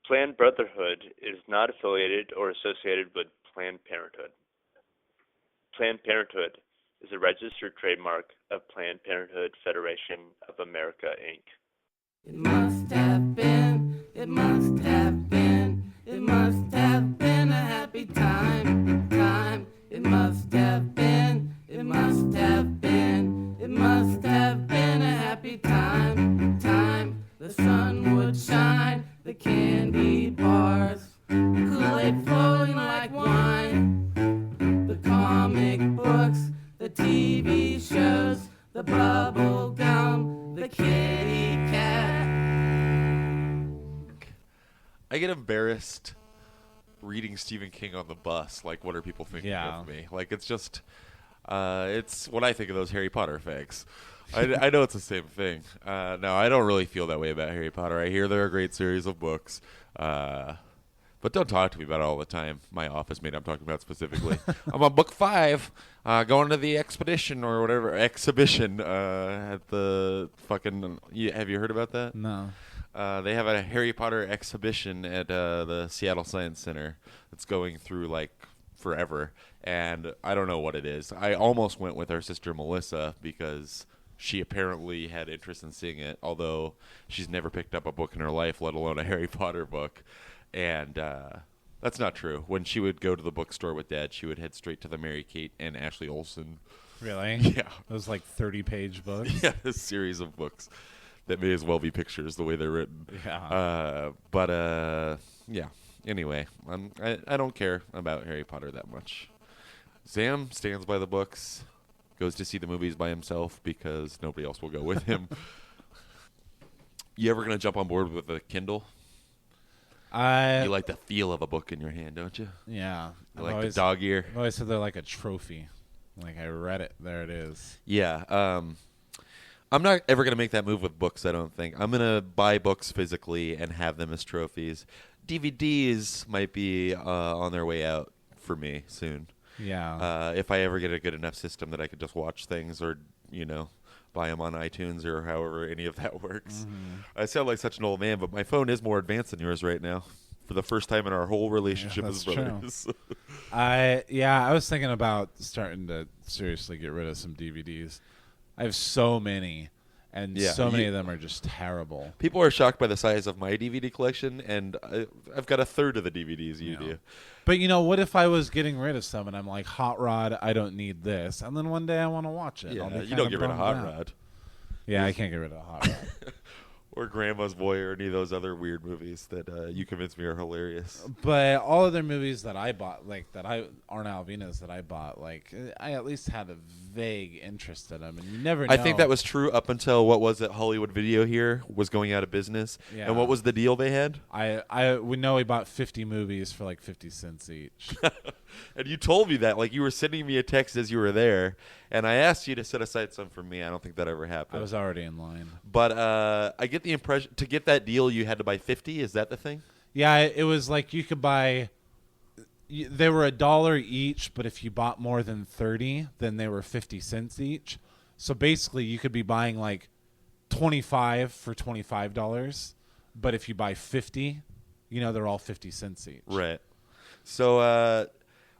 Planned Brotherhood is not affiliated or associated with Planned Parenthood. Planned Parenthood is a registered trademark of Planned Parenthood Federation of America, Inc. It must have been, it must have been, it must have been a happy time. It must have been, it must have been, it must have been a happy time. The sun would shine, the candy bars, Kool-Aid flowing like wine, the comic books, the TV shows, the bubble gum, the kitty cat. I get embarrassed reading Stephen King on the bus. Like, what are people thinking of me? Like, it's just, it's what I think of those Harry Potter fags. I know it's the same thing. No, I don't really feel that way about Harry Potter. I hear they're a great series of books. But don't talk to me about it all the time. My office mate I'm talking about specifically. I'm on book 5, going to the expedition or whatever, exhibition at the fucking, have you heard about that? No. They have a Harry Potter exhibition at the Seattle Science Center that's going through like forever, and I don't know what it is. I almost went with our sister Melissa because she apparently had interest in seeing it, although she's never picked up a book in her life, let alone a Harry Potter book. And that's not true. When she would go to the bookstore with Dad, she would head straight to the Mary Kate and Ashley Olsen. Really? Yeah. Those like 30-page books? Yeah, a series of books that may as well be pictures the way they're written. Yeah. Yeah. Anyway, I don't care about Harry Potter that much. Sam stands by the books, goes to see the movies by himself because nobody else will go with him. You ever going to jump on board with a Kindle? You like the feel of a book in your hand, don't you? Yeah. You like the dog ear. I've always said they're like a trophy. Like, I read it. There it is. Yeah. I'm not ever going to make that move with books, I don't think. I'm going to buy books physically and have them as trophies. DVDs might be on their way out for me soon. Yeah. If I ever get a good enough system that I could just watch things or, buy them on iTunes or however any of that works. Mm-hmm. I sound like such an old man, but my phone is more advanced than yours right now. For the first time in our whole relationship as brothers. I was thinking about starting to seriously get rid of some DVDs. I have so many, and so many of them are just terrible. People are shocked by the size of my DVD collection, and I've got a third of the DVDs you do. But what if I was getting rid of some, and I'm like, Hot Rod, I don't need this, and then one day I want to watch it. Yeah, you don't get rid of Hot Rod. Yeah, I can't get rid of Hot Rod. Or Grandma's Boy or any of those other weird movies that you convinced me are hilarious. But all other movies that I bought, Arne Alvina's that I bought, I at least had a vague interest in them, and you never know. I think that was true up until, what was it, Hollywood Video here was going out of business. Yeah. And what was the deal they had? We know we bought 50 movies for like 50 cents each. And you told me that, like you were sending me a text as you were there, and I asked you to set aside some for me. I don't think that ever happened. I was already in line. But I get the impression, to get that deal, you had to buy 50. Is that the thing? Yeah, it was like you could buy. They were $1 each, but if you bought more than 30, then they were 50 cents each. So basically, you could be buying like 25 for $25, but if you buy 50, they're all 50 cents each. Right. So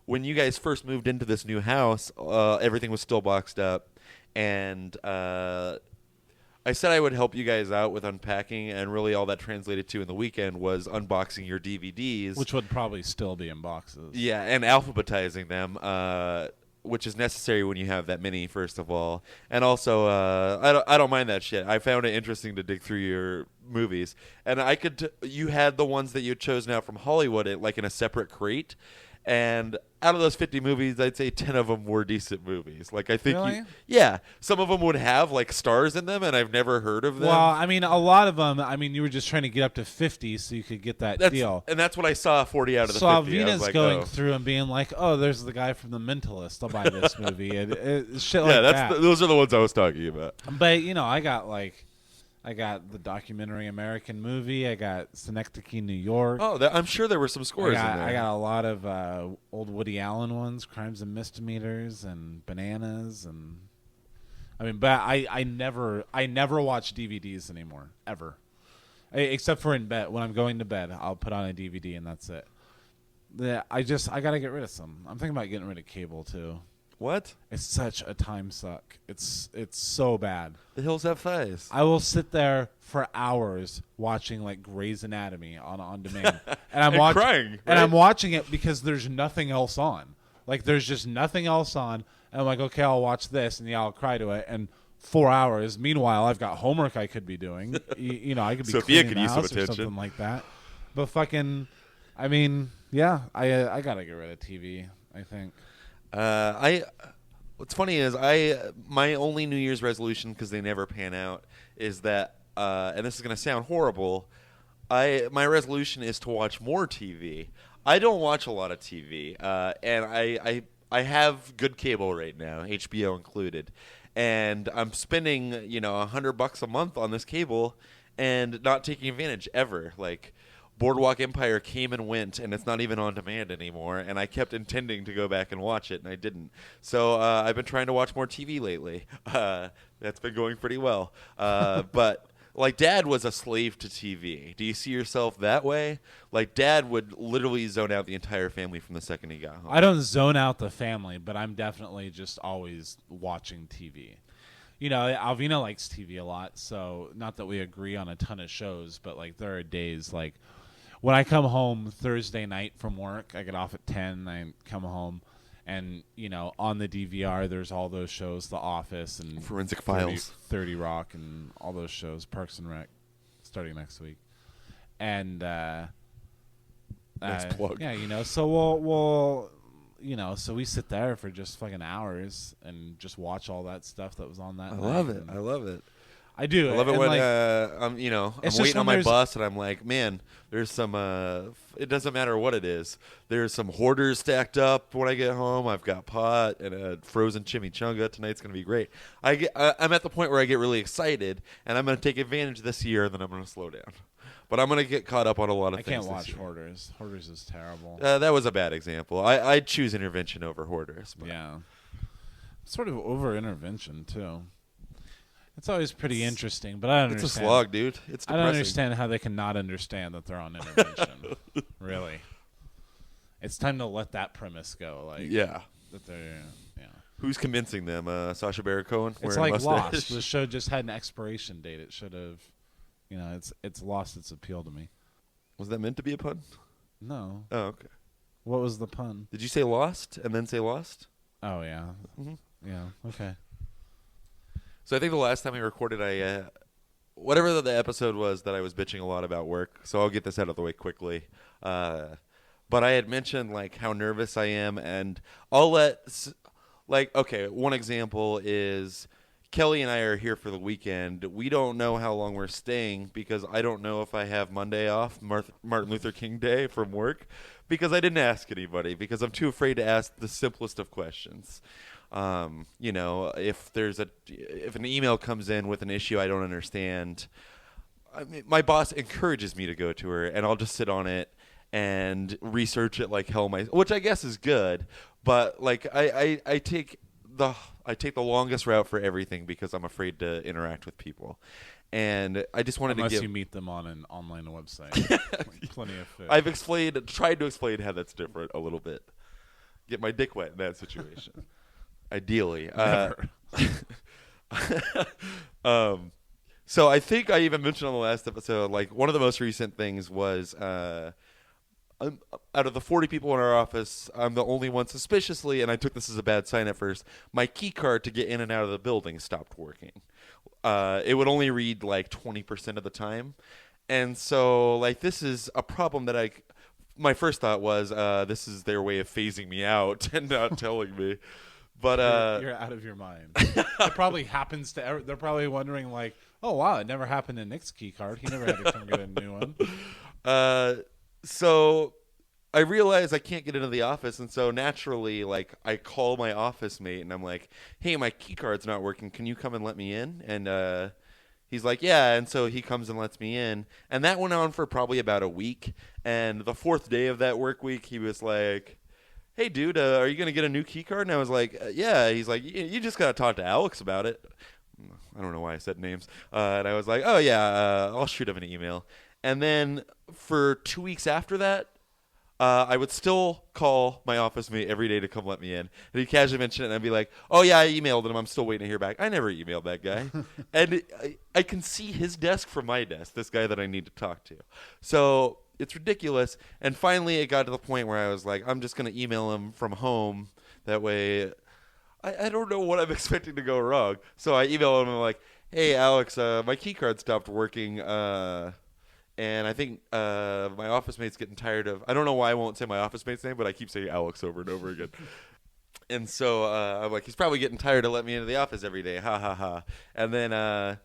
when you guys first moved into this new house, everything was still boxed up, and I said I would help you guys out with unpacking, and really all that translated to in the weekend was unboxing your DVDs. Which would probably still be in boxes. Yeah, and alphabetizing them, which is necessary when you have that many, first of all. And also, I don't mind that shit. I found it interesting to dig through your movies. And you had the ones that you had chosen out from Hollywood like in a separate crate. And out of those 50 movies, I'd say 10 of them were decent movies. Like, I think really? Some of them would have like stars in them, and I've never heard of them. Well, I mean, a lot of them. I mean, you were just trying to get up to 50 so you could get that deal. And that's what I saw. 40 out of the 50. So Alvina's like, going through and being like, "Oh, there's the guy from The Mentalist. I'll buy this movie." and shit like that. Those are the ones I was talking about. But I got the documentary American Movie. I got Synecdoche, New York. Oh, I'm sure there were some scores in there. I got a lot of old Woody Allen ones, Crimes and Misdemeanors, and Bananas, and but I never watch DVDs anymore, ever. Except for in bed. When I'm going to bed, I'll put on a DVD and that's it. I gotta get rid of some. I'm thinking about getting rid of cable too. What? It's such a time suck. It's so bad. The hills have thighs. I will sit there for hours watching like Grey's Anatomy on demand, and I'm crying. Right? And I'm watching it because there's nothing else on. Like there's just nothing else on, and I'm like, okay, I'll watch this, and I'll cry to it, and 4 hours. Meanwhile, I've got homework I could be doing. I could be Sophia cleaning could the use some house or attention. something like that. But fucking, I mean, yeah, I gotta get rid of TV. I think. What's funny is my only New Year's resolution, because they never pan out, is that and this is gonna sound horrible. My resolution is to watch more TV. I don't watch a lot of TV, and I have good cable right now, HBO included, and I'm spending $100 a month on this cable and not taking advantage ever. Like Boardwalk Empire came and went, and it's not even on demand anymore, and I kept intending to go back and watch it, and I didn't. So I've been trying to watch more TV lately. That's been going pretty well. But like Dad was a slave to TV. Do you see yourself that way? Like Dad would literally zone out the entire family from the second he got home. I don't zone out the family, but I'm definitely just always watching TV. Alvina likes TV a lot, so not that we agree on a ton of shows, but like there are days like when I come home Thursday night from work, I get off at 10, I come home, and, on the DVR, there's all those shows, The Office and Forensic Files, 30 Rock, and all those shows, Parks and Rec, starting next week. And, nice plug. Yeah, so we'll so we sit there for just fucking hours and just watch all that stuff that was on that night. I love it. I do. I love it when like, I'm waiting on my bus and I'm like, man, there's some. It doesn't matter what it is. There's some hoarders stacked up when I get home. I've got pot and a frozen chimichanga. Tonight's gonna be great. I'm at the point where I get really excited and I'm gonna take advantage this year. And then I'm gonna slow down. But I'm gonna get caught up on a lot of things. I can't watch this year. Hoarders. Hoarders is terrible. That was a bad example. I'd choose Intervention over Hoarders. But. Yeah, sort of over Intervention too. It's always pretty interesting, but I don't understand. It's a slog, dude. It's depressing. I don't understand how they can not understand that they're on Intervention. Really, it's time to let that premise go. Like, yeah, that they're, yeah. Who's convincing them? Sacha Baron Cohen. It's like Lost. The show just had an expiration date. It should have, it's lost its appeal to me. Was that meant to be a pun? No. Oh, okay. What was the pun? Did you say Lost and then say Lost? Oh yeah. Mm-hmm. Yeah. Okay. So I think the last time we recorded, whatever the episode was that I was bitching a lot about work. So I'll get this out of the way quickly. But I had mentioned like how nervous I am, and I'll okay. One example is Kelly and I are here for the weekend. We don't know how long we're staying because I don't know if I have Monday off, Martin Luther King Day from work, because I didn't ask anybody because I'm too afraid to ask the simplest of questions. If an email comes in with an issue I don't understand, my boss encourages me to go to her, and I'll just sit on it and research it like hell, which I guess is good. But like I take the longest route for everything because I'm afraid to interact with people. And I just wanted Unless you meet them on an online website. Like plenty of fit. I've tried to explain how that's different a little bit. Get my dick wet in that situation. Ideally. Never. So I think I even mentioned on the last episode, like one of the most recent things was out of the 40 people in our office, I'm the only one suspiciously, and I took this as a bad sign at first, my key card to get in and out of the building stopped working. It would only read like 20% of the time. And so like this is a problem that my first thought was this is their way of phasing me out and not telling me. But you're out of your mind. It probably happens to they're probably wondering like, oh wow, it never happened to Nick's key card. He never had to come get a new one. So I realize I can't get into the office, and so naturally, like, I call my office mate, and I'm like, hey, my key card's not working. Can you come and let me in? And he's like, yeah, and so he comes and lets me in. And that went on for probably about a week. And the fourth day of that work week, he was like, hey, dude, are you going to get a new key card? And I was like, yeah. He's like, you just got to talk to Alex about it. I don't know why I said names. And I was like, oh, yeah, I'll shoot him an email. And then for 2 weeks after that, I would still call my office mate every day to come let me in. And he'd casually mention it, and I'd be like, oh, yeah, I emailed him. I'm still waiting to hear back. I never emailed that guy. And I can see his desk from my desk, this guy that I need to talk to. So it's ridiculous. And finally, it got to the point where I was like, I'm just going to email him from home. That way, I don't know what I'm expecting to go wrong. So I email him, and I'm like, hey, Alex, my key card stopped working. And I think my office mate's getting tired of... I don't know why I won't say my office mate's name, but I keep saying Alex over and over again. And so I'm like, he's probably getting tired of letting me into the office every day. Ha, ha, ha. And then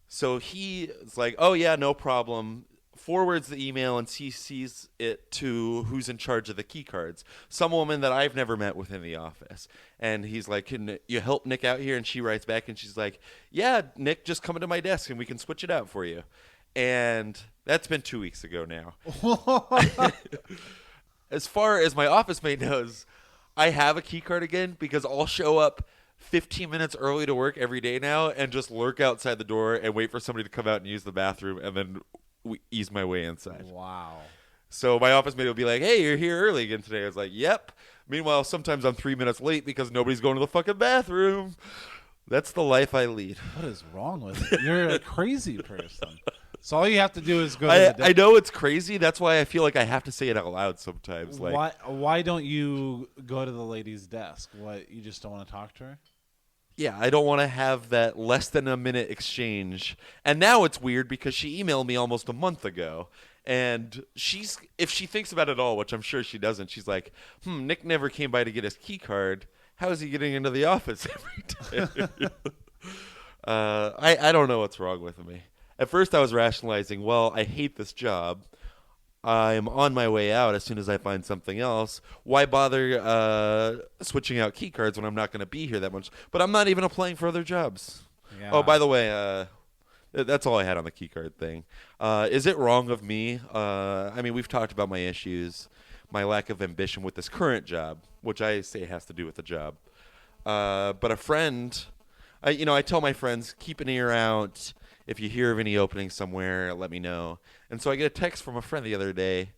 so he's like, oh, yeah, no problem. Forwards the email and CCs it to who's in charge of the key cards. Some woman that I've never met within the office. And he's like, can you help Nick out here? And she writes back, and she's like, yeah, Nick, just come into my desk, and we can switch it out for you. And that's been 2 weeks ago now. As far as my office mate knows, I have a key card again because I'll show up 15 minutes early to work every day now and just lurk outside the door and wait for somebody to come out and use the bathroom and then ease my way inside. Wow. So my office mate will be like, hey, you're here early again today. I was like, yep. Meanwhile, sometimes I'm 3 minutes late because nobody's going to the fucking bathroom. That's the life I lead. What is wrong with you? You're a crazy person. So all you have to do is go to the I know it's crazy. That's why I feel like I have to say it out loud sometimes. Like, why don't you go to the lady's desk? What, you just don't want to talk to her? Yeah, I don't want to have that less than a minute exchange. And now it's weird because she emailed me almost a month ago. And if she thinks about it all, which I'm sure she doesn't, she's like, Nick never came by to get his key card. How is he getting into the office every day? I don't know what's wrong with me. At first I was rationalizing, well, I hate this job. I'm on my way out as soon as I find something else. Why bother switching out key cards when I'm not going to be here that much? But I'm not even applying for other jobs. Yeah. Oh, by the way, that's all I had on the key card thing. Is it wrong of me? I mean, we've talked about my issues, my lack of ambition with this current job, which I say has to do with the job. But a friend, I tell my friends, keep an ear out. If you hear of any openings somewhere, let me know. And so I get a text from a friend the other day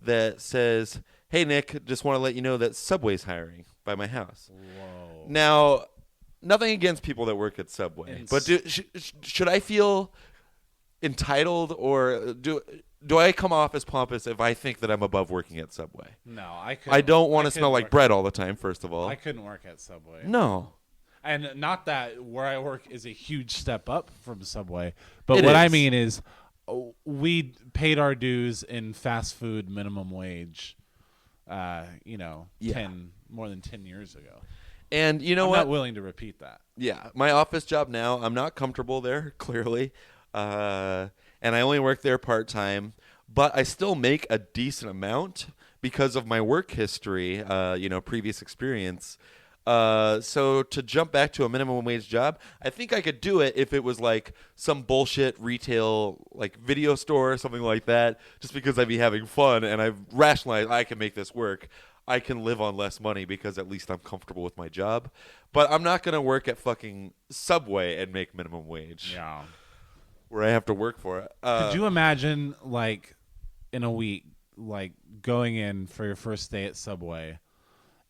that says, hey, Nick, just want to let you know that Subway's hiring by my house. Whoa. Now, nothing against people that work at Subway, but should I feel entitled, or do I come off as pompous if I think that I'm above working at Subway? No, I don't want to smell like bread all the time, first of all. I couldn't work at Subway. No. And not that where I work is a huge step up from Subway, but I mean is we paid our dues in fast food minimum wage, more than 10 years ago. And you know I'm what? not willing to repeat that. Yeah, my office job now, I'm not comfortable there, clearly, and I only work there part-time, but I still make a decent amount because of my work history, previous experience. So to jump back to a minimum wage job, I think I could do it if it was like some bullshit retail, like video store or something like that, just because I'd be having fun and I've rationalized I can make this work. I can live on less money because at least I'm comfortable with my job. But I'm not going to work at fucking Subway and make minimum wage. Yeah. Where I have to work for it. Could you imagine, like, in a week, like, going in for your first day at Subway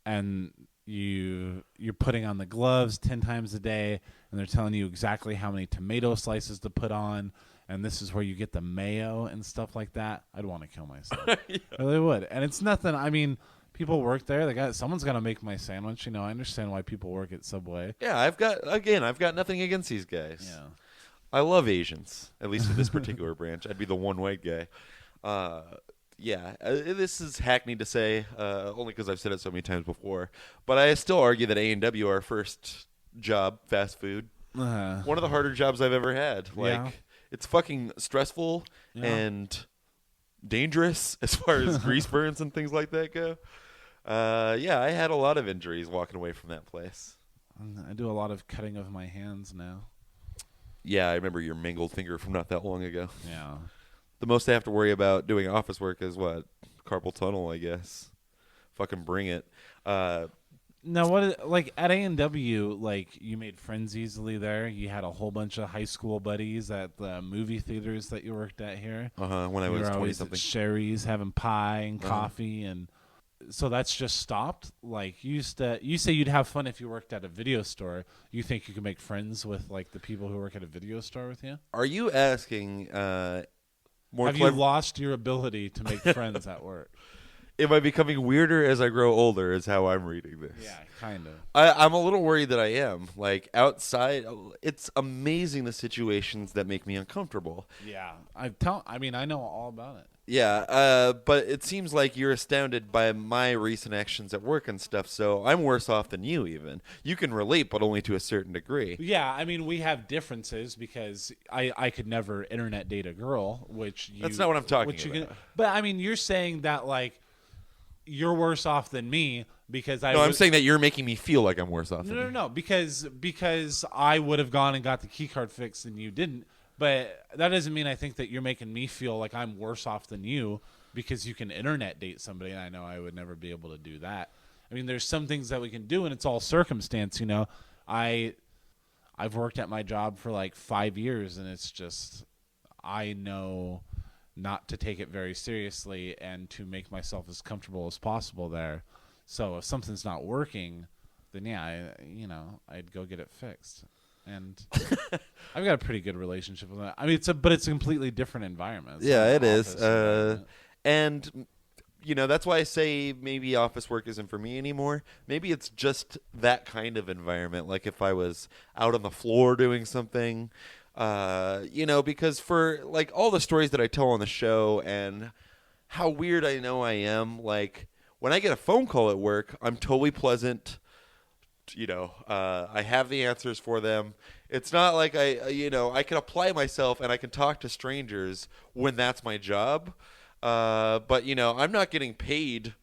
and you're putting on the gloves 10 times a day, and they're telling you exactly how many tomato slices to put on, and this is where you get the mayo and stuff like that? I'd want to kill myself. Yeah. I really would. And it's nothing. I mean, people work there. Someone's got to make my sandwich. I understand why people work at Subway. Yeah, I've got nothing against these guys. Yeah. I love Asians, at least in this particular branch. I'd be the one white guy. This is hackneyed to say, only because I've said it so many times before. But I still argue that A&W, our first job, fast food, one of the harder jobs I've ever had. It's fucking stressful and dangerous as far as grease burns and things like that go. I had a lot of injuries walking away from that place. I do a lot of cutting of my hands now. Yeah, I remember your mangled finger from not that long ago. Yeah. The most I have to worry about doing office work is what? Carpal tunnel, I guess. Fucking bring it. No, like at A&W, like you made friends easily there. You had a whole bunch of high school buddies at the movie theaters that you worked at here. When I You was were 20 always something. at Sherry's having pie and coffee, and so that's just stopped. Like you say you'd have fun if you worked at a video store. You think you can make friends with like the people who work at a video store with you? Are you asking more Have you lost your ability to make friends at work? Am I becoming weirder as I grow older is how I'm reading this. Yeah, kind of. I'm a little worried that I am. Like, outside, it's amazing the situations that make me uncomfortable. Yeah, I know all about it. Yeah, but it seems like you're astounded by my recent actions at work and stuff, so I'm worse off than you even. You can relate, but only to a certain degree. Yeah, I mean, we have differences because I could never internet date a girl, which you... That's not what I'm talking about. But, I mean, you're saying that, like, you're worse off than me because I... No, I'm saying that you're making me feel like I'm worse off than you. No, because I would have gone and got the key card fixed and you didn't. But that doesn't mean I think that you're making me feel like I'm worse off than you because you can internet date somebody, and I know I would never be able to do that. I mean, there's some things that we can do, and it's all circumstance, you know. I've worked at my job for like 5 years, and it's just I know not to take it very seriously and to make myself as comfortable as possible there. So if something's not working, then yeah, I'd go get it fixed. And I've got a pretty good relationship with that. I mean, it's a completely different environment. It's Yeah, not it an is. office environment. And, that's why I say maybe office work isn't for me anymore. Maybe it's just that kind of environment. Like if I was out on the floor doing something, because for like all the stories that I tell on the show and how weird I know I am, like when I get a phone call at work, I'm totally pleasant. I have the answers for them. It's not like I can apply myself and I can talk to strangers when that's my job. But I'm not getting paid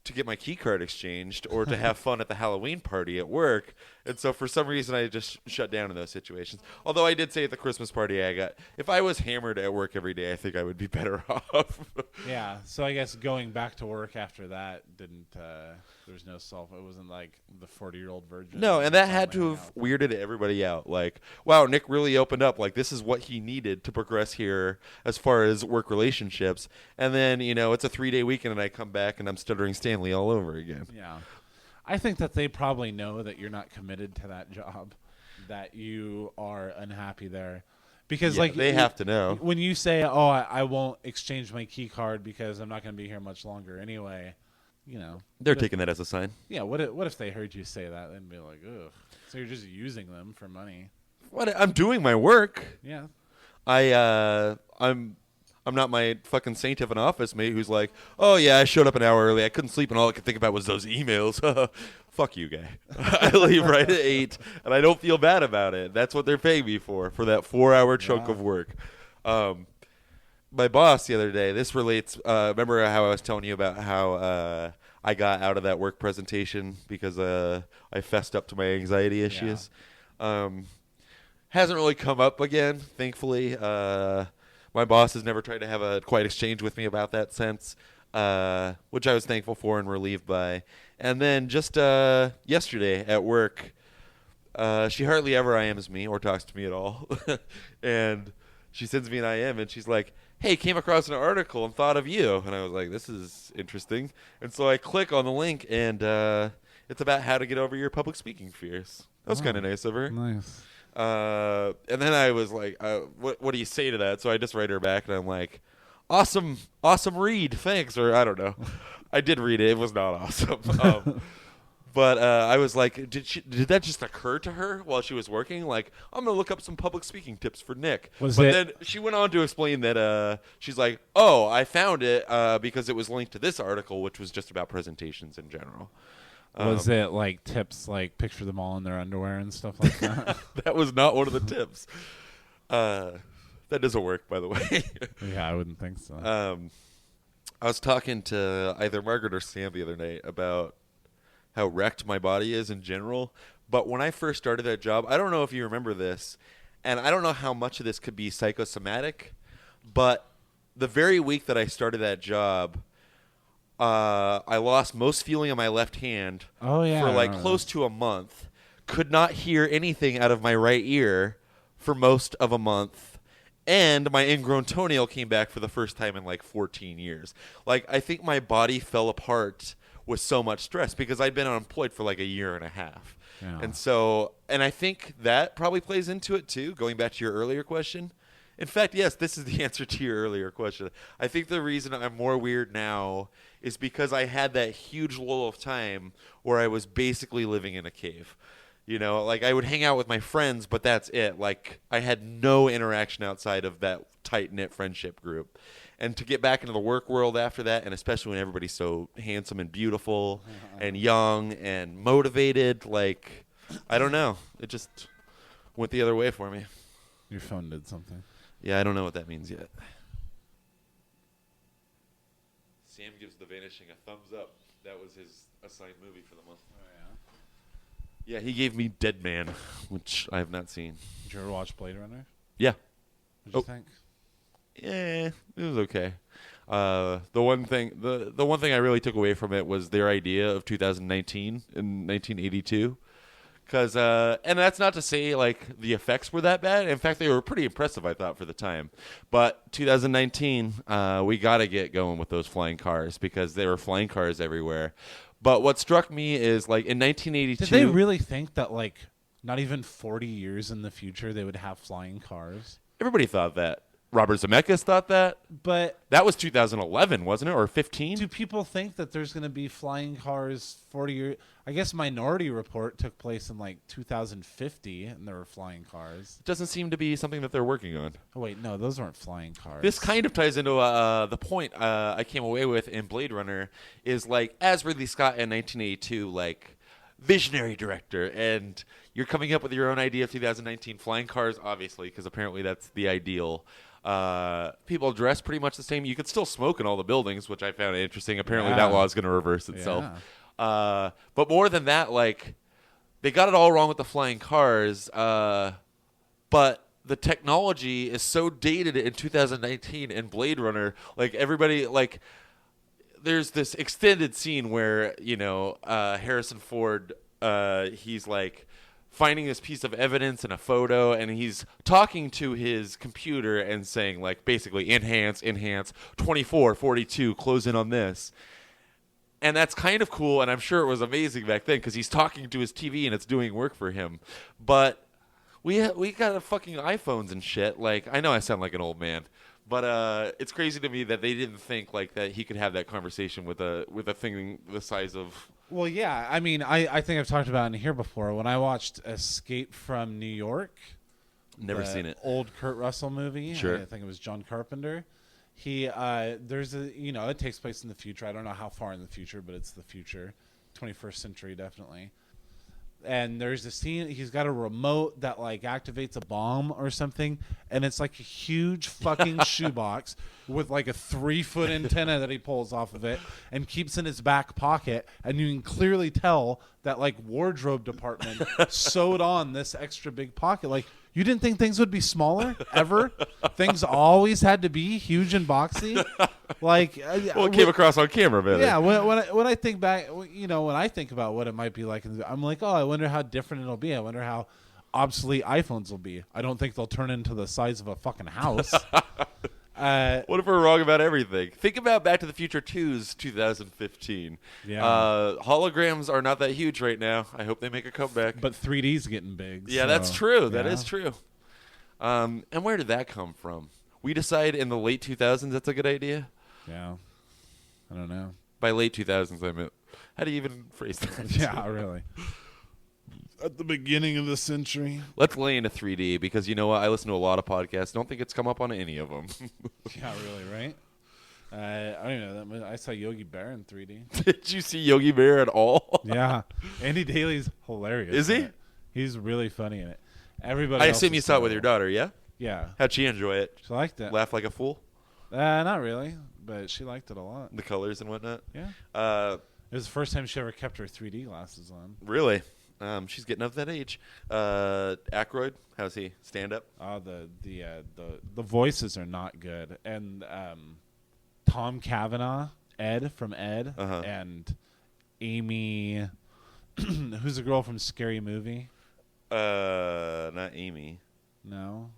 to get my key card exchanged or to have fun at the Halloween party at work. And so for some reason I just shut down in those situations. Although I did say at the Christmas party if I was hammered at work every day, I think I would be better off. Yeah, so I guess going back to work after that didn't there was no it wasn't like the 40-year-old virgin. No, and that had to have weirded everybody out. Like, wow, Nick really opened up. Like, this is what he needed to progress here as far as work relationships. And then, it's a 3-day weekend and I come back and I'm stuttering Stanley all over again. Yeah. I think that they probably know that you're not committed to that job, that you are unhappy there. Because they have to know. When you say, "Oh, I won't exchange my key card because I'm not going to be here much longer anyway," they're taking that as a sign. Yeah. What if they heard you say that and be like, "Ugh"? So you're just using them for money. What? I'm doing my work. Yeah. I'm not my fucking saint of an office mate who's like, "Oh yeah, I showed up an hour early. I couldn't sleep, and all I could think about was those emails." Fuck you, guy. I leave right at 8, and I don't feel bad about it. That's what they're paying me for that 4-hour chunk of work. My boss the other day, this relates, remember how I was telling you about how I got out of that work presentation because I fessed up to my anxiety issues? Yeah. Hasn't really come up again, thankfully. My boss has never tried to have a quiet exchange with me about that since, which I was thankful for and relieved by. And then just yesterday at work, she hardly ever IMs me or talks to me at all. And she sends me an IM, and she's like, "Hey, came across an article and thought of you." And I was like, this is interesting. And so I click on the link, and it's about how to get over your public speaking fears. That was kind of nice of her. Nice. And then I was like, what do you say to that? So I just write her back, and I'm like, awesome read, thanks. Or I don't know. I did read it. It was not awesome. But I was like, did that just occur to her while she was working? Like, I'm going to look up some public speaking tips for Nick. Then she went on to explain that she's like, oh, I found it because it was linked to this article, which was just about presentations in general. Was it like tips like picture them all in their underwear and stuff like that? That was not one of the tips. That doesn't work, by the way. Yeah, I wouldn't think so. I was talking to either Margaret or Sam the other night about how wrecked my body is in general. But when I first started that job, I don't know if you remember this, and I don't know how much of this could be psychosomatic, but the very week that I started that job, I lost most feeling in my left hand Oh yeah, for I like remember close this. to a month. Could not hear anything out of my right ear for most of a month. And my ingrown toenail came back for the first time in like 14 years. Like, I think my body fell apart with so much stress because I'd been unemployed for like a year and a half. Yeah. And so, and I think that probably plays into it too, going back to your earlier question. In fact, yes, this is the answer to your earlier question. I think the reason I'm more weird now is because I had that huge lull of time where I was basically living in a cave. You know, like I would hang out with my friends, but that's it. Like I had no interaction outside of that tight-knit friendship group. And to get back into the work world after that, and especially when everybody's so handsome and beautiful and young and motivated, like, I don't know. It just went the other way for me. Your phone did something. Yeah, I don't know what that means yet. Sam gives The Vanishing a thumbs up. That was his assigned movie for the month. Oh Yeah, he gave me Dead Man, which I have not seen. Did you ever watch Blade Runner? Yeah. What'd you Oh. think? Yeah, it was okay. The one thing I really took away from it was their idea of 2019 in 1982. Cause and that's not to say like the effects were that bad. In fact, they were pretty impressive, I thought, for the time. But 2019, we got to get going with those flying cars because there were flying cars everywhere. But what struck me is like in 1982, Did they really think that like not even 40 years in the future they would have flying cars? everybody thought that. Robert Zemeckis thought that. But That was 2011, wasn't it, or 15? do people think that there's going to be flying cars 40 years? I guess Minority Report took place in like 2050 and there were flying cars. It doesn't seem to be something that they're working on. Oh wait, no, those weren't flying cars. This kind of ties into the point I came away with in Blade Runner is like, as Ridley Scott in 1982, like, visionary director, and you're coming up with your own idea of 2019 flying cars, obviously, because apparently that's the ideal. People dress pretty much the same. You could still smoke in all the buildings, which I found interesting. Apparently Yeah. that law is going to reverse itself. Yeah. But more than that, like, they got it all wrong with the flying cars, but the technology is so dated in 2019 in Blade Runner. Like, everybody, like, there's this extended scene where, you know, Harrison Ford, he's like finding this piece of evidence in a photo, and he's talking to his computer and saying, like, basically enhance 24 42, close in on this. And that's kind of cool, and I'm sure it was amazing back then because he's talking to his TV and it's doing work for him. But we got fucking iPhones and shit. Like, I know I sound like an old man, but it's crazy to me that they didn't think like that he could have that conversation with a thing the size of. Well, yeah. I mean, I think I've talked about it in here before. When I watched Escape from New York, Never the seen it. old Kurt Russell movie. Sure. I think it was John Carpenter. He there's a it takes place in the future. I don't know how far in the future, but it's the future, 21st century definitely. And there's a scene. He's got a remote that like activates a bomb or something, and it's like a huge fucking shoebox with like a 3-foot antenna that he pulls off of it and keeps in his back pocket. And you can clearly tell that like wardrobe department sewed on this extra big pocket. Like, you didn't think things would be smaller ever? Things always had to be huge and boxy. Like, Well, it came across on camera better. yeah, when I think back, when I think about what it might be like, I'm like, oh, I wonder how different it'll be. I wonder how obsolete iPhones will be. I don't think they'll turn into the size of a fucking house. What if we're wrong about everything? Think about Back to the Future 2's 2015. Yeah. Holograms are not that huge right now. I hope they make a comeback. But 3D's getting big. Yeah, so, that's true. That yeah. is true. And where did that come from? We decide in the late 2000s that's a good idea? Yeah. I don't know. By late 2000s, I meant. How do you even phrase that? Yeah, really. At the beginning of the century. Let's lay into 3D because you know what? I listen to a lot of podcasts. Don't think it's come up on any of them. Yeah, really, right? I don't even know that much. I saw Yogi Bear in 3D. Did you see Yogi Bear at all? Yeah. Andy Daly's hilarious. Is he? in it. He's really funny in it. Everybody I else assume is you saw it with your terrible. daughter, yeah? Yeah. How'd she enjoy it? She liked it. Laugh like a fool? Not really, but she liked it a lot. The colors and whatnot? Yeah. It was the first time she ever kept her 3D glasses on. Really? She's getting up that age. Aykroyd, how's he? Stand up? Oh, the voices are not good, and Tom Cavanaugh Ed from Ed, and Amy, who's the girl from Scary Movie? Not Amy. No.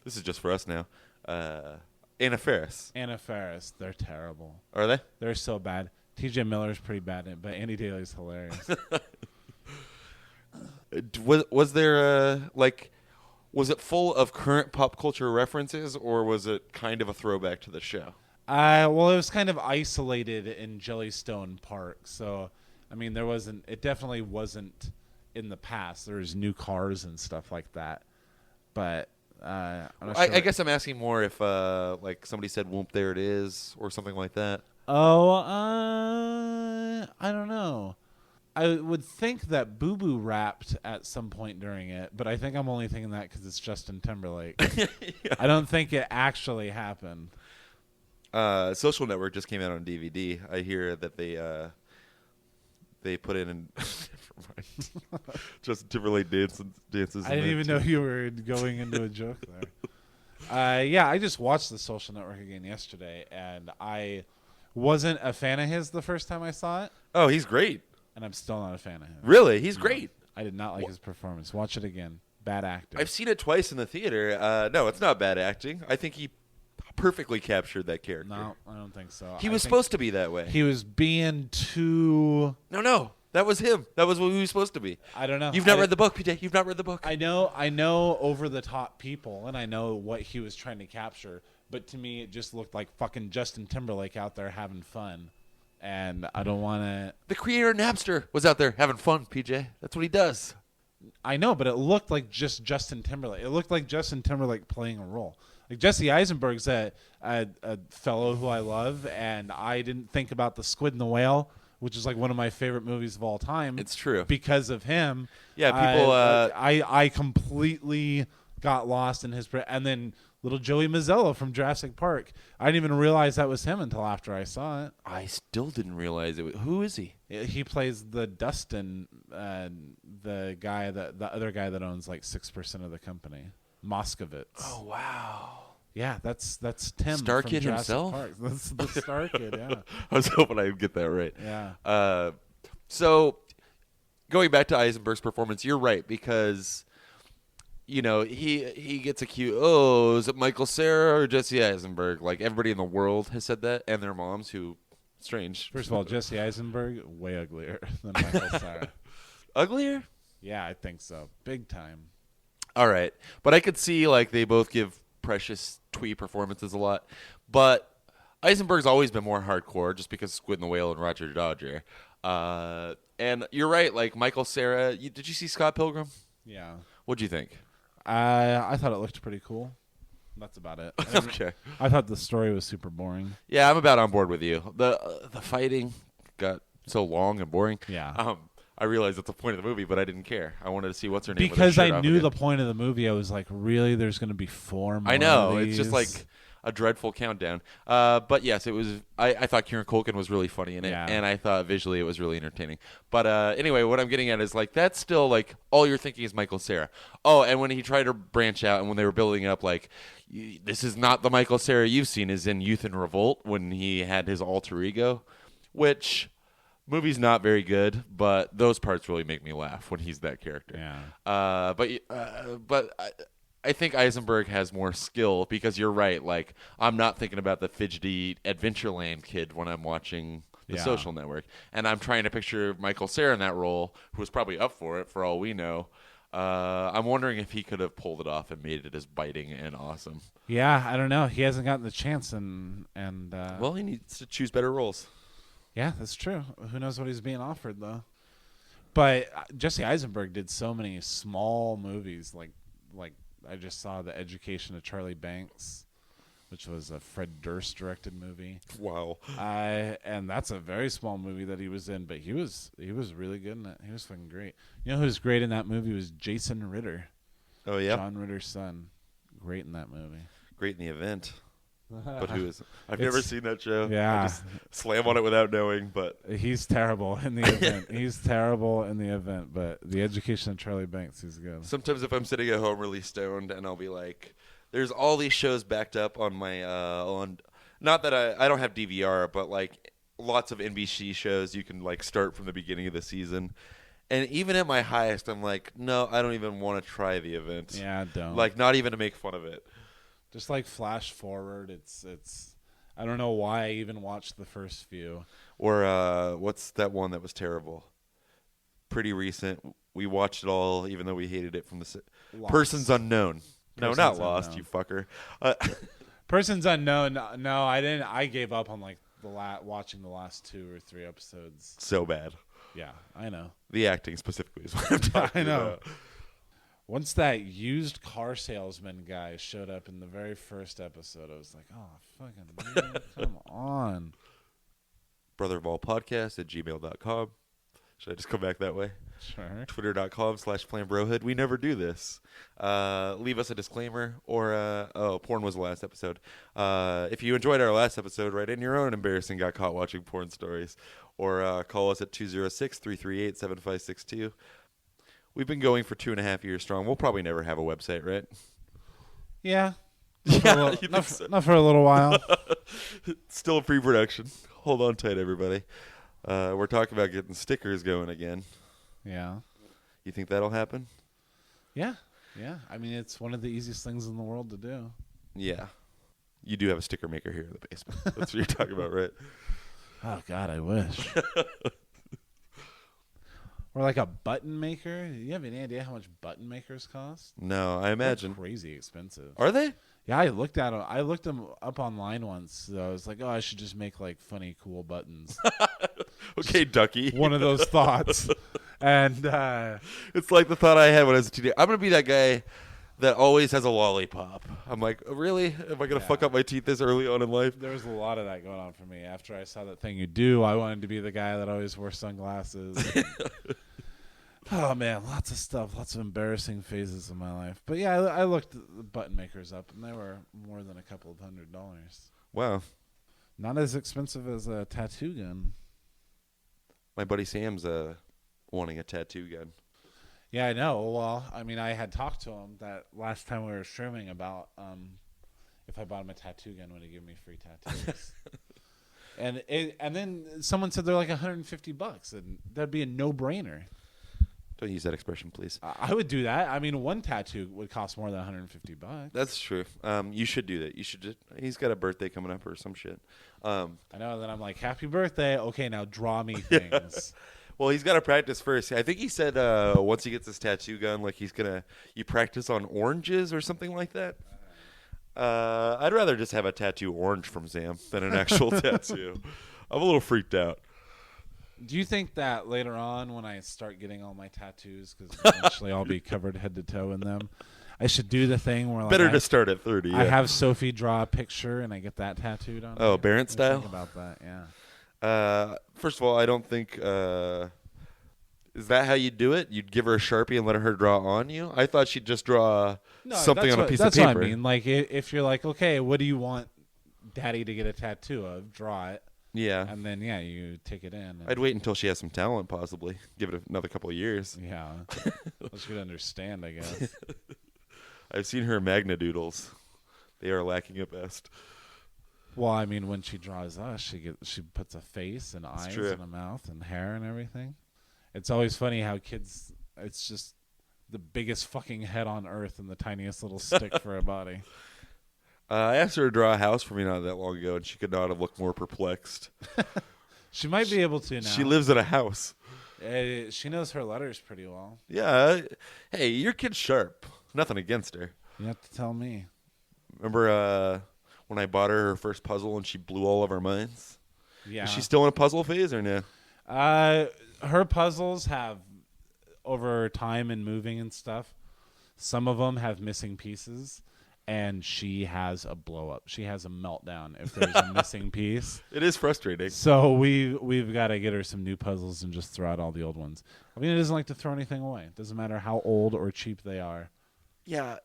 This is just for us now. Anna Faris. Anna Faris. They're terrible. Are they? They're so bad. T.J. Miller's pretty bad in it, but Andy Daly's hilarious. Was there was it full of current pop culture references, or was it kind of a throwback to the show? Well, it was kind of isolated in Jellystone Park, so I mean, it definitely wasn't in the past. There was new cars and stuff like that, but I'm not sure. I guess I'm asking more if like somebody said "Whoop, there it is" or something like that. Oh, I don't know. I would think that Boo Boo rapped at some point during it, but I think I'm only thinking that because it's Justin Timberlake. Yeah. I don't think it actually happened. Social Network just came out on DVD. I hear that they put in Justin Timberlake dances. I didn't even know you were going into a joke there. Yeah, I just watched The Social Network again yesterday, and I wasn't a fan of his the first time I saw it. Oh, he's great. And I'm still not a fan of him. Really? He's great. I did not like his performance. Watch it again. Bad acting. I've seen it twice in the theater. No, it's not bad acting. I think he perfectly captured that character. No, I don't think so. He was supposed to be that way. He was being too... No. That was him. That was what he was supposed to be. I don't know. You've not read the book, PJ. You've not read the book. I know over-the-top people, and I know what he was trying to capture, but to me it just looked like fucking Justin Timberlake out there having fun, and I don't want to... The creator of Napster was out there having fun, PJ. That's what he does. I know, but it looked like just Justin Timberlake. It looked like Justin Timberlake playing a role. Like Jesse Eisenberg's a fellow who I love, and I didn't think about The Squid and the Whale, which is like one of my favorite movies of all time. It's true. Because of him. Yeah, people... I completely got lost in his... And then little Joey Mazzello from Jurassic Park. I didn't even realize that was him until after I saw it. I still didn't realize it. Who is he? He plays the Dustin, the other guy that owns like 6% of the company. Moskovitz. Oh, wow. Yeah, that's Tim Star from Kid Jurassic himself? Park. That's the Star Kid, yeah. I was hoping I'd get that right. Yeah. So, going back to Eisenberg's performance, you're right, because, you know, he gets accused, is it Michael Cera or Jesse Eisenberg? Like, everybody in the world has said that, and their moms, who, strange. First of all, Jesse Eisenberg, way uglier than Michael Cera. Uglier? Yeah, I think so. Big time. All right. But I could see, like, they both give precious twee performances a lot. But Eisenberg's always been more hardcore just because Squid and the Whale and Roger Dodger. And you're right, like, Michael Cera. Did you see Scott Pilgrim? Yeah. What'd you think? I thought it looked pretty cool. That's about it. Okay. I thought the story was super boring. Yeah, I'm about on board with you. The fighting got so long and boring. Yeah. I realized that's the point of the movie, but I didn't care. I wanted to see what's her name. Because I knew the point of the movie. I was like, really? There's going to be 4 more I know. of It's just these? like a dreadful countdown. But yes, it was. I thought Kieran Culkin was really funny in it, Yeah. and I thought visually it was really entertaining. But anyway, what I'm getting at is like that's still like all you're thinking is Michael Cera. Oh, and when he tried to branch out, and when they were building it up, like this is not the Michael Cera you've seen. Is in Youth and Revolt when he had his alter ego, which. Movie's not very good, but those parts really make me laugh when he's that character. Yeah. But I think Eisenberg has more skill because you're right. Like I'm not thinking about the fidgety Adventureland kid when I'm watching The Social Network, and I'm trying to picture Michael Cera in that role, who was probably up for it for all we know. I'm wondering if he could have pulled it off and made it as biting and awesome. Yeah, I don't know. He hasn't gotten the chance, Well, he needs to choose better roles. Yeah, that's true. Who knows what he's being offered, though. But Jesse Eisenberg did so many small movies. Like I just saw The Education of Charlie Banks, which was a Fred Durst directed movie. Wow. And that's a very small movie that he was in, but he was really good in it. He was fucking great. You know who was great in that movie was Jason Ritter. Oh, yeah? John Ritter's son. Great in that movie. Great in the event. But who is? I've never seen that show. Yeah. I just slam on it without knowing, but He's terrible in the event. He's terrible in the event, but The Education of Charlie Banks, he's good. sometimes if I'm sitting at home really stoned and I'll be like, there's all these shows backed up on my Not that I don't have DVR, but like lots of NBC shows you can like start from the beginning of the season. And even at my highest, I'm like, no, I don't even want to try the event. Yeah, don't. Like, not even to make fun of it. Just like flash forward, it's. I don't know why I even watched the first few. Or what's that one that was terrible? Pretty recent. We watched it all, even though we hated it from the Persons Unknown. No, not Lost, you fucker. Persons Unknown. No, I didn't. I gave up on like watching the last 2 or 3 episodes. So bad. Yeah, I know. The acting specifically is what I'm talking about. Once that used car salesman guy showed up in the very first episode, I was like, oh, fucking man, come on. Brotherofallpodcast@gmail.com. Should I just come back that way? Sure. Twitter.com/planbrohood. We never do this. Leave us a disclaimer or, porn was the last episode. If you enjoyed our last episode, write in your own embarrassing got caught watching porn stories. Or call us at 206-338-7562. We've been going for 2.5 years strong. We'll probably never have a website, right? Yeah. Not for a little while. Still a pre-production. Hold on tight, everybody. We're talking about getting stickers going again. Yeah. You think that'll happen? Yeah. Yeah. I mean, it's one of the easiest things in the world to do. Yeah. You do have a sticker maker here in the basement. That's what you're talking about, right? Oh, God, I wish. Or like a button maker. Do you have any idea how much button makers cost? No, I imagine. They're crazy expensive. Are they? Yeah, I looked at them. I looked them up online once. So I was like, oh, I should just make like funny, cool buttons. Okay, Ducky. One of those thoughts. And it's like the thought I had when I was a teenager. I'm going to be that guy that always has a lollipop. I'm like, really? Am I going to fuck up my teeth this early on in life? There was a lot of that going on for me. After I saw That Thing You Do, I wanted to be the guy that always wore sunglasses. Oh, man, lots of stuff. Lots of embarrassing phases of my life. But, yeah, I looked the button makers up, and they were more than a couple of $100. Wow. Not as expensive as a tattoo gun. My buddy Sam's wanting a tattoo gun. Yeah, I know. Well, I mean, I had talked to him that last time we were streaming about if I bought him a tattoo gun, would he give me free tattoos? and then someone said they're like $150, and that'd be a no-brainer. Don't use that expression, please. I would do that. I mean, one tattoo would cost more than $150. That's true. You should do that. You should just. He's got a birthday coming up or some shit. I know. Then I'm like, happy birthday. Okay, now draw me things. Well, he's got to practice first. I think he said once he gets his tattoo gun, like you practice on oranges or something like that. I'd rather just have a tattoo orange from Sam than an actual tattoo. I'm a little freaked out. Do you think that later on when I start getting all my tattoos, because eventually I'll be covered head to toe in them, I should do the thing where like better to start at 30. Yeah. I have Sophie draw a picture and I get that tattooed on. Oh, Barrett style? Think about that, yeah. First of all, I don't think is that how you do it? You'd give her a Sharpie and let her draw on you? I thought she'd just draw something on a piece of paper. That's what I mean. Like if you're like, okay, what do you want Daddy to get a tattoo of? Draw it. Yeah. And then you take it in. I'd wait until she has some talent, possibly. Give it another couple of years. Yeah. She could understand, I guess. I've seen her Magna Doodles. They are lacking at best. Well, I mean, when she draws us, she puts a face and eyes and a mouth and hair and everything. It's always funny how kids, it's just the biggest fucking head on earth and the tiniest little stick for a body. I asked her to draw a house for me not that long ago, and she could not have looked more perplexed. She might be able to now. She lives in a house. She knows her letters pretty well. Yeah. Hey, your kid's sharp. Nothing against her. You have to tell me. Remember when I bought her first puzzle and she blew all of our minds? Yeah. Is she still in a puzzle phase or no? Her puzzles have, over time and moving and stuff, some of them have missing pieces. And she has a blow up. She has a meltdown if there's a missing piece. It is frustrating. So we've got to get her some new puzzles and just throw out all the old ones. I mean, it doesn't like to throw anything away. It doesn't matter how old or cheap they are. Yeah,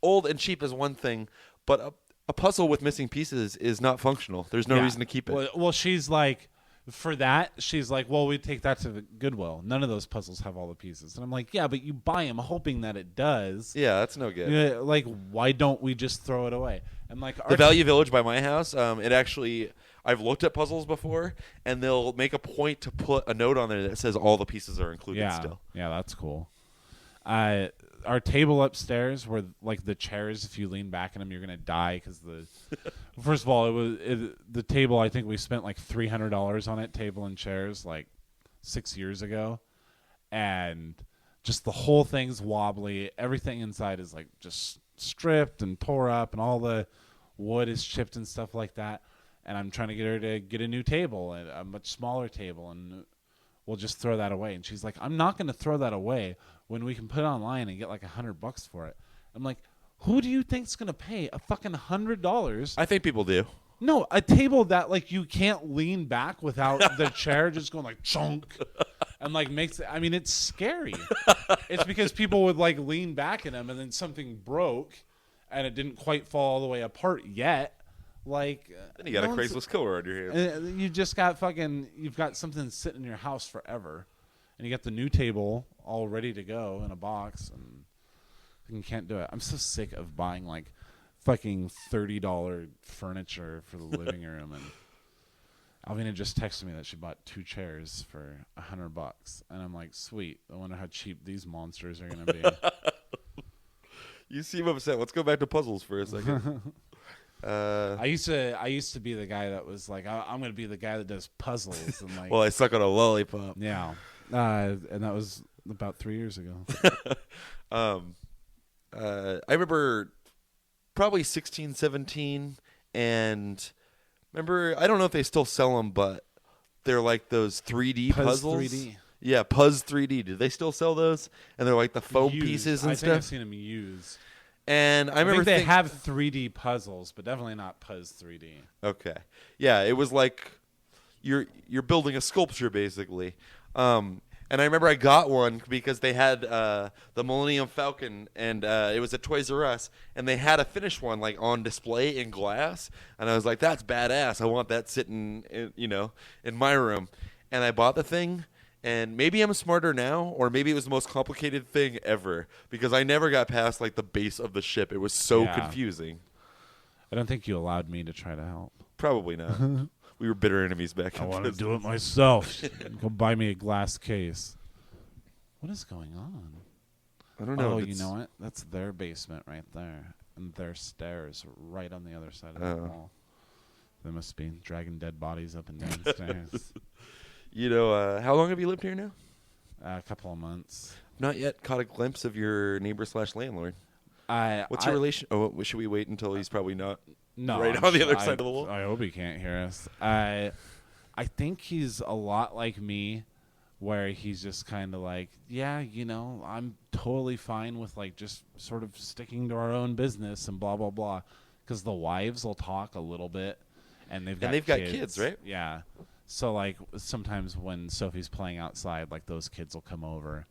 old and cheap is one thing, but a puzzle with missing pieces is not functional. There's no reason to keep it. Well, she's like, for that, she's like, well, we take that to the Goodwill. None of those puzzles have all the pieces. And I'm like, yeah, but you buy them hoping that it does. Yeah, that's no good. Yeah, like, why don't we just throw it away? And like The Value Village by my house, it actually, I've looked at puzzles before, and they'll make a point to put a note on there that says all the pieces are included still. Yeah, that's cool. Our table upstairs, where like the chairs, if you lean back in them, you're gonna die because the. First of all, the table. I think we spent like $300 on it, table and chairs, like 6 years ago, and just the whole thing's wobbly. Everything inside is like just stripped and tore up, and all the wood is chipped and stuff like that. And I'm trying to get her to get a new table, a much smaller table, and we'll just throw that away. And she's like, I'm not going to throw that away when we can put it online and get like $100 for it. I'm like, who do you think's going to pay a fucking $100? I think people do. No, a table that like you can't lean back without the chair just going like chunk and like makes it. I mean, it's scary. It's because people would like lean back in them and then something broke and it didn't quite fall all the way apart yet. Like, then you got a Craigslist killer on your hands. You just got you've got something sitting in your house forever. And you got the new table all ready to go in a box, and you can't do it. I'm so sick of buying like fucking $30 furniture for the living room. And Alvina just texted me that she bought 2 chairs for $100, and I'm like, sweet. I wonder how cheap these monsters are gonna be. You seem upset. Let's go back to puzzles for a second. I used to be the guy that was like, I'm gonna be the guy that does puzzles, and like, well, I suck on a lollipop. yeah, and that was about 3 years ago. I remember probably 16, 17, and remember, I don't know if they still sell them, but they're like those 3D puzzles. 3D. Yeah, Puzz 3D. Do they still sell those? And they're like the foam Used. pieces and I stuff. think I've seen them used. And I remember think they have 3D puzzles, but definitely not Puzz 3D. Okay. Yeah, it was like you're building a sculpture basically. And I remember I got one because they had the Millennium Falcon, and it was at Toys R Us, and they had a finished one like on display in glass, and I was like, "That's badass! I want that sitting, in my room." And I bought the thing, and maybe I'm smarter now, or maybe it was the most complicated thing ever because I never got past like the base of the ship. It was so confusing. I don't think you allowed me to try to help. Probably not. We were bitter enemies back I in want to do it myself. Go buy me a glass case. What is going on? I don't know. Oh, you know what? That's their basement right there. And their stairs right on the other side of the wall. They must be dragging dead bodies up and down stairs. How long have you lived here now? A couple of months. Not yet caught a glimpse of your neighbor/landlord. What's your relation? Oh, should we wait until he's probably not right on the other side of the wall? I hope he can't hear us. I think he's a lot like me, where he's just kind of like, yeah, I'm totally fine with like just sort of sticking to our own business and blah blah blah, because the wives will talk a little bit, and they've got kids, right? Yeah. So like sometimes when Sophie's playing outside, like those kids will come over,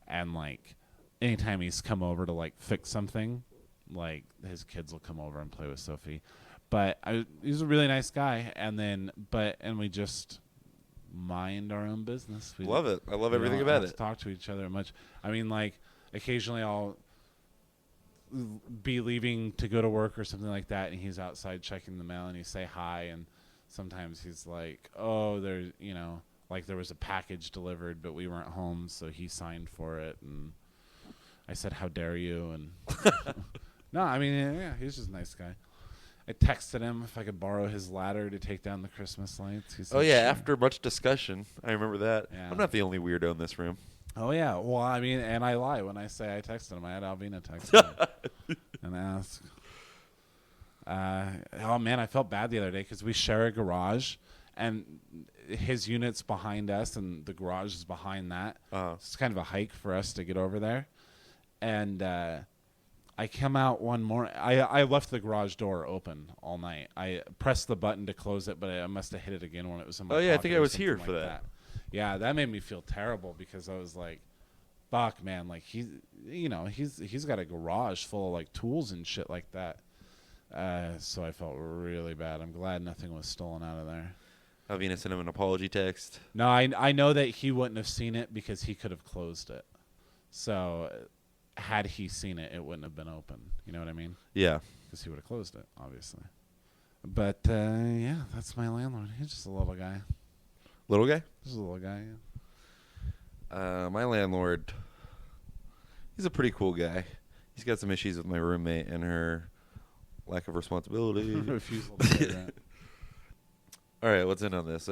and like anytime he's come over to like fix something, like his kids will come over and play with Sophie. But he's a really nice guy, and we just mind our own business. We love it. I love everything about it. Talk to each other much. I mean, like occasionally I'll be leaving to go to work or something like that, and he's outside checking the mail, and he say hi, and sometimes he's like, oh, there's, like there was a package delivered, but we weren't home, so he signed for it, and I said, how dare you? And no, I mean, yeah, he's just a nice guy. I texted him if I could borrow his ladder to take down the Christmas lights. He said, oh, yeah, sure. After much discussion. I remember that. Yeah. I'm not the only weirdo in this room. Oh, yeah. Well, I mean, and I lie when I say I texted him. I had Alvina text him and ask. Oh, man, I felt bad the other day because we share a garage, and his unit's behind us, and the garage is behind that. It's kind of a hike for us to get over there. And I come out one morning. I left the garage door open all night. I pressed the button to close it, but I must have hit it again when it was in my pocket. I think I was here like for that. Yeah, that made me feel terrible because I was like, fuck, man. Like, he's got a garage full of, like, tools and shit like that. So I felt really bad. I'm glad nothing was stolen out of there. Alvina sent him an apology text. No, I know that he wouldn't have seen it because he could have closed it. So had he seen it, it wouldn't have been open. You know what I mean? Yeah. Because he would have closed it, obviously. But, yeah, that's my landlord. He's just a little guy. Little guy? Just a little guy, yeah. My landlord, he's a pretty cool guy. He's got some issues with my roommate and her lack of responsibility. Refusal to pay rent. All right, what's in on this?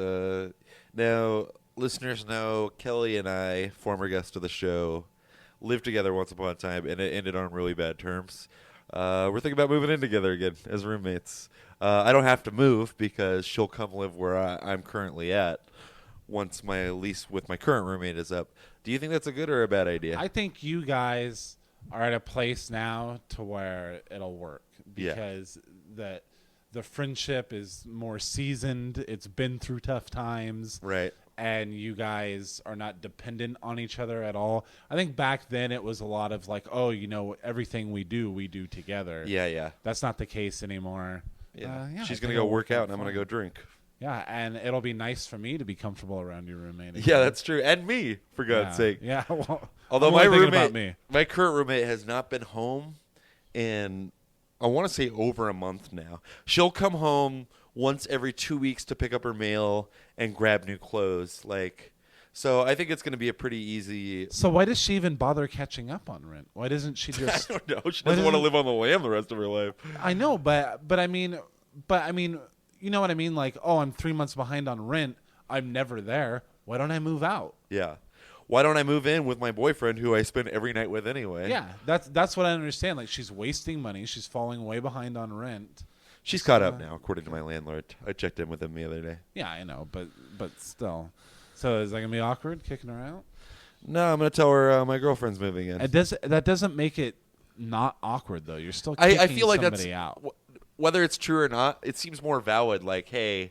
Now, listeners know Kelly and I, former guest of the show, lived together once upon a time, and it ended on really bad terms. We're thinking about moving in together again as roommates. I don't have to move because she'll come live where I'm currently at once my lease with my current roommate is up. Do you think that's a good or a bad idea? I think you guys are at a place now to where it'll work because the friendship is more seasoned. It's been through tough times. Right. And you guys are not dependent on each other at all. I think back then it was a lot of like, oh, everything we do together. Yeah. That's not the case anymore. Yeah. She's going to go work out and I'm going to go drink. Yeah, and it'll be nice for me to be comfortable around your roommate again. Yeah, that's true. And me, for God's sake. Yeah, well, although my current roommate has not been home in, I want to say, over a month now. She'll come home once every 2 weeks to pick up her mail and grab new clothes. So I think it's going to be a pretty easy. So why does she even bother catching up on rent? Why doesn't she just? I don't know. She doesn't want to live on the lam the rest of her life. I know, but I mean, you know what I mean? Like, oh, I'm 3 months behind on rent. I'm never there. Why don't I move out? Yeah. Why don't I move in with my boyfriend who I spend every night with anyway? Yeah, that's what I understand. Like, she's wasting money. She's falling way behind on rent. She's caught up now, according to my landlord. I checked in with him the other day. Yeah, I know, but still. So is that going to be awkward, kicking her out? No, I'm going to tell her my girlfriend's moving in. That doesn't make it not awkward, though. You're still kicking I feel like somebody out. Whether it's true or not, it seems more valid. Like, hey,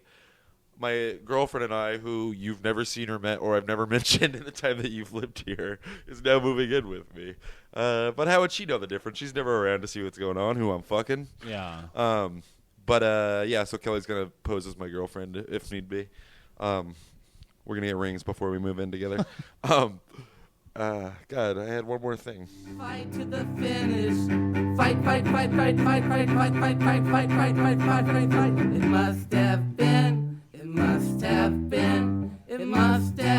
my girlfriend and I, who you've never seen or met or I've never mentioned in the time that you've lived here, is now moving in with me. But how would she know the difference? She's never around to see what's going on, who I'm fucking. Yeah. Yeah, so Kelly's going to pose as my girlfriend if need be. We're going to get rings before we move in together. God, I had one more thing. Fight to the finish. Fight, fight, fight, fight, fight, fight, fight, fight, fight, fight, fight, fight, fight, fight, fight. It must have been. It must have been. It must have